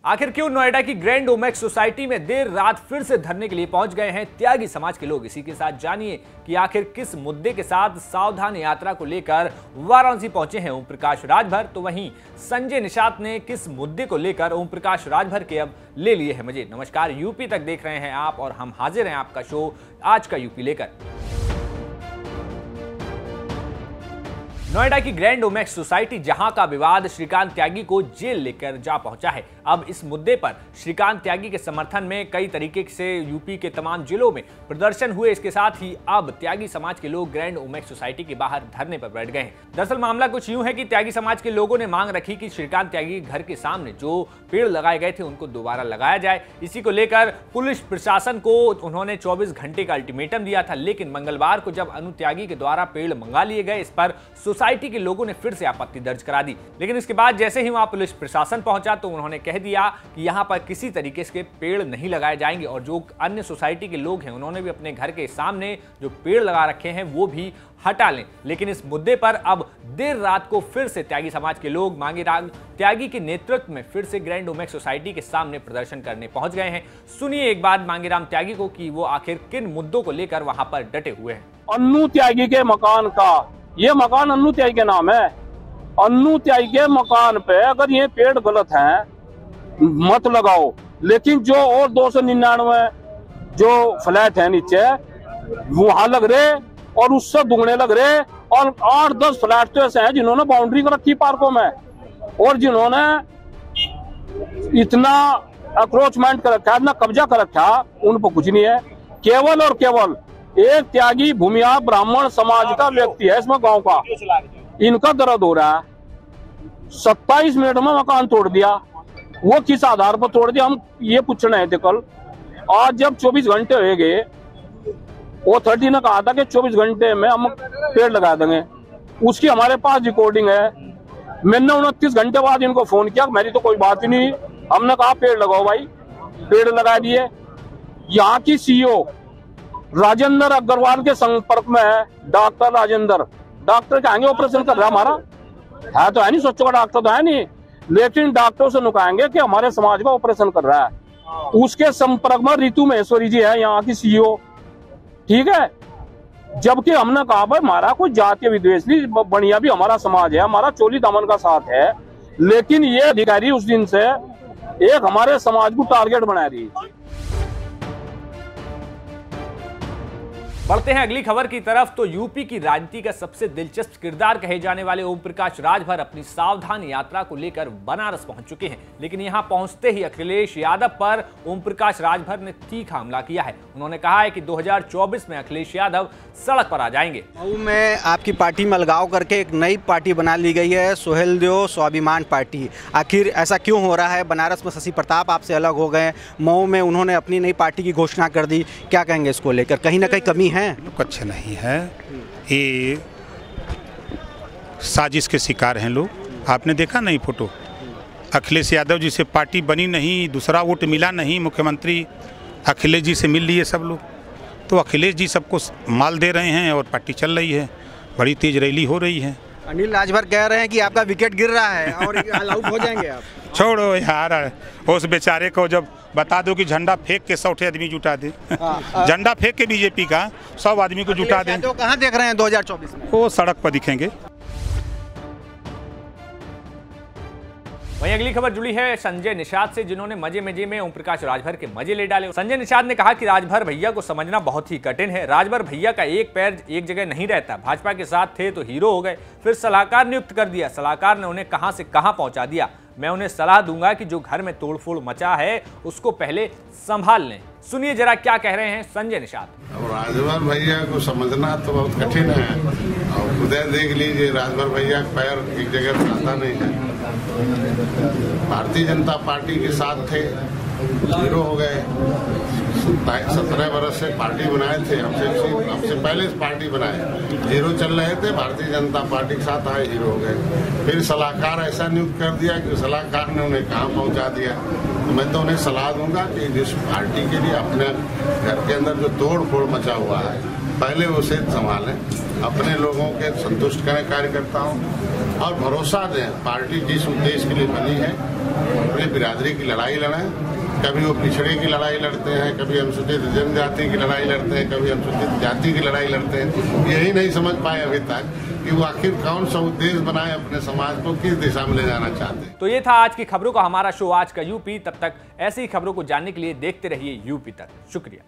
आखिर क्यों नोएडा की ग्रैंड ओमेक्स सोसाइटी में देर रात फिर से धरने के लिए पहुंच गए हैं त्यागी समाज के लोग। इसी के साथ जानिए कि आखिर किस मुद्दे के साथ सावधान यात्रा को लेकर वाराणसी पहुंचे हैं ओम प्रकाश राजभर। तो वहीं संजय निषाद ने किस मुद्दे को लेकर ओम प्रकाश राजभर के अब ले लिए हैं मजे। नमस्कार, यूपी तक देख रहे हैं आप और हम हाजिर हैं आपका शो आज का यूपी लेकर। नोएडा की ग्रैंड ओमेक्स सोसाइटी जहां का विवाद श्रीकांत त्यागी को जेल लेकर जा पहुंचा है। अब इस मुद्दे पर श्रीकांत त्यागी के समर्थन में कई तरीके से यूपी के तमाम जिलों में प्रदर्शन हुए। इसके साथ ही अब त्यागी समाज के लोग ग्रैंड ओमेक्स सोसाइटी के बाहर धरने पर बैठ गए हैं। दरअसल मामला कुछ यूं है कि त्यागी समाज के लोगों ने मांग रखी कि श्रीकांत त्यागी घर के सामने जो पेड़ लगाए गए थे उनको दोबारा लगाया जाए। इसी को लेकर पुलिस प्रशासन को उन्होंने 24 घंटे का अल्टीमेटम दिया था, लेकिन मंगलवार को जब अनु त्यागी के द्वारा पेड़ मंगा लिए गए, इस पर सोसाइटी के लोगों ने फिर से आपत्ति दर्ज करा दी। लेकिन इसके बाद जैसे ही वहां पुलिस प्रशासन पहुंचा तो उन्होंने कह दिया कि यहां पर किसी तरीके से पेड़ नहीं लगाए जाएंगे और जो अन्य सोसाइटी के लोग हैं उन्होंने भी अपने घर के सामने जो पेड़ लगा रखे हैं वो भी हटा लें। लेकिन इस मुद्दे पर अब देर रात को फिर से त्यागी समाज के लोग मांगेराम त्यागी के नेतृत्व में फिर से ग्रैंड ओमेक्स सोसाइटी के सामने प्रदर्शन करने पहुंच गए हैं। सुनिए एक बात मांगेराम त्यागी को कि वो आखिर किन मुद्दों को लेकर वहां पर डटे हुए हैं। अन्नू त्यागी के मकान का, ये मकान अन्नू त्यागी के नाम है। अन्नू त्यागी के मकान पे अगर ये पेड़ गलत हैं मत लगाओ, लेकिन जो और 299 जो फ्लैट है नीचे वहां लग रहे और उससे दुगने लग रहे और 8-10 फ्लैट तो ऐसे हैं जिन्होंने बाउंड्री कर रखी पार्कों में और जिन्होंने इतना अक्रोचमेंट कर रखा, इतना कब्जा कर रखा, उन पर कुछ नहीं है। केवल और केवल एक त्यागी भूमिया ब्राह्मण समाज का व्यक्ति है इसमें गांव का, इनका दर्द हो रहा है। 27 मिनट में मकान तोड़ दिया, वो किस आधार पर तोड़ दिया हम ये पूछना है। कल आज जब 24 घंटे हो गए, वो 30 ने कहा था कि 24 घंटे में हम पेड़ लगा देंगे, उसकी हमारे पास रिकॉर्डिंग है। मैंने 29 घंटे बाद इनको फोन किया, मेरी तो कोई बात ही नहीं। हमने कहा पेड़ लगाओ भाई, पेड़ लगा दिए। यहाँ की सीईओ राजेंद्र अग्रवाल के संपर्क में है डॉक्टर राजेंद्र। डॉक्टर कहेंगे ऑपरेशन कर रहा हमारा है तो है नहीं, सोचो का डॉक्टर तो है नहीं, लेकिन डॉक्टर से नुकाएंगे कि हमारे समाज का ऑपरेशन कर रहा है। उसके संपर्क में रितु महेश्वरी जी है यहाँ की सीईओ, ठीक है। जबकि हमने कहा भाई हमारा कोई जातीय विद्वेष नहीं, बढ़िया भी हमारा समाज है, हमारा चोली दामन का साथ है, लेकिन ये अधिकारी उस दिन से एक हमारे समाज को टारगेट बना रही है। बढ़ते हैं अगली खबर की तरफ। तो यूपी की राजनीति का सबसे दिलचस्प किरदार कहे जाने वाले ओम प्रकाश राजभर अपनी सावधान यात्रा को लेकर बनारस पहुंच चुके हैं। लेकिन यहां पहुंचते ही अखिलेश यादव पर ओम प्रकाश राजभर ने तीखा हमला किया है। उन्होंने कहा है कि 2024 में अखिलेश यादव सड़क पर आ जाएंगे। मऊ में आपकी पार्टी में अलगाव करके एक नई पार्टी बना ली गई है, सुहेलदेव स्वाभिमान पार्टी। आखिर ऐसा क्यों हो रहा है? बनारस में शशि प्रताप आपसे अलग हो गए, मऊ में उन्होंने अपनी नई पार्टी की घोषणा कर दी, क्या कहेंगे इसको लेकर? कहीं ना कहीं कमी है? लोग अच्छे नहीं है, ये साजिश के शिकार हैं लोग। आपने देखा नहीं फोटो, अखिलेश यादव जी से पार्टी बनी नहीं, दूसरा वोट मिला नहीं, मुख्यमंत्री अखिलेश जी से मिल लिए सब लोग, तो अखिलेश जी सबको माल दे रहे हैं और पार्टी चल रही है, बड़ी तेज रैली हो रही है। अनिल राजभर कह रहे हैं कि आपका विकेट गिर रहा है और ऑल आउट हो जाएंगे आप। छोड़ो यार, उस बेचारे को जब बता दो कि झंडा फेंक के 100 आदमी जुटा दे, झंडा फेंक के बीजेपी का 100 आदमी को जुटा दे, तो कहाँ देख रहे हैं 2024 में? वो सड़क पर दिखेंगे। वहीं अगली खबर जुड़ी है संजय निषाद से, जिन्होंने मजे मजे में ओम प्रकाश राजभर के मजे ले डाले। संजय निषाद ने कहा कि राजभर भैया को समझना बहुत ही कठिन है। राजभर भैया का एक पैर एक जगह नहीं रहता, भाजपा के साथ थे तो हीरो हो गए, फिर सलाहकार नियुक्त कर दिया, सलाहकार ने उन्हें कहां से कहां पहुंचा दिया। मैं उन्हें सलाह दूंगा कि जो घर में तोड़फोड़ मचा है उसको पहले संभाल लें। सुनिए जरा क्या कह रहे हैं संजय निषाद। अब राजभर भैया को समझना तो बहुत कठिन है, और उधर देख लीजिए राजभर भैया का पैर एक जगह रहता नहीं है। भारतीय जनता पार्टी के साथ थे, हीरो हो गए। 17 बरस से पार्टी बनाए थे, हमसे पहले पार्टी बनाए, हीरो चल रहे थे, भारतीय जनता पार्टी के साथ आए, हीरो हो गए। फिर सलाहकार ऐसा नियुक्त कर दिया कि सलाहकार ने उन्हें कहाँ पहुँचा दिया। तो मैं तो उन्हें सलाह दूंगा कि जिस पार्टी के लिए अपने घर के अंदर जो तोड़ फोड़ मचा हुआ है पहले उसे संभालें, अपने लोगों के संतुष्ट करें कार्यकर्ताओं और भरोसा दें। पार्टी जिस उद्देश्य के लिए बनी है, अपने बिरादरी की लड़ाई लड़ें। कभी वो पिछड़े की लड़ाई लड़ते हैं, कभी अनुसूचित जनजाति की लड़ाई लड़ते हैं, कभी अनुसूचित जाति की लड़ाई लड़ते हैं। यही नहीं समझ पाए अभी तक कि वो आखिर कौन सा उद्देश्य बनाए, अपने समाज को किस दिशा में ले जाना चाहते हैं। तो ये था आज की खबरों का हमारा शो आज का यूपी। तब तक ऐसी ही खबरों को जानने के लिए देखते रहिए यूपी तक। शुक्रिया।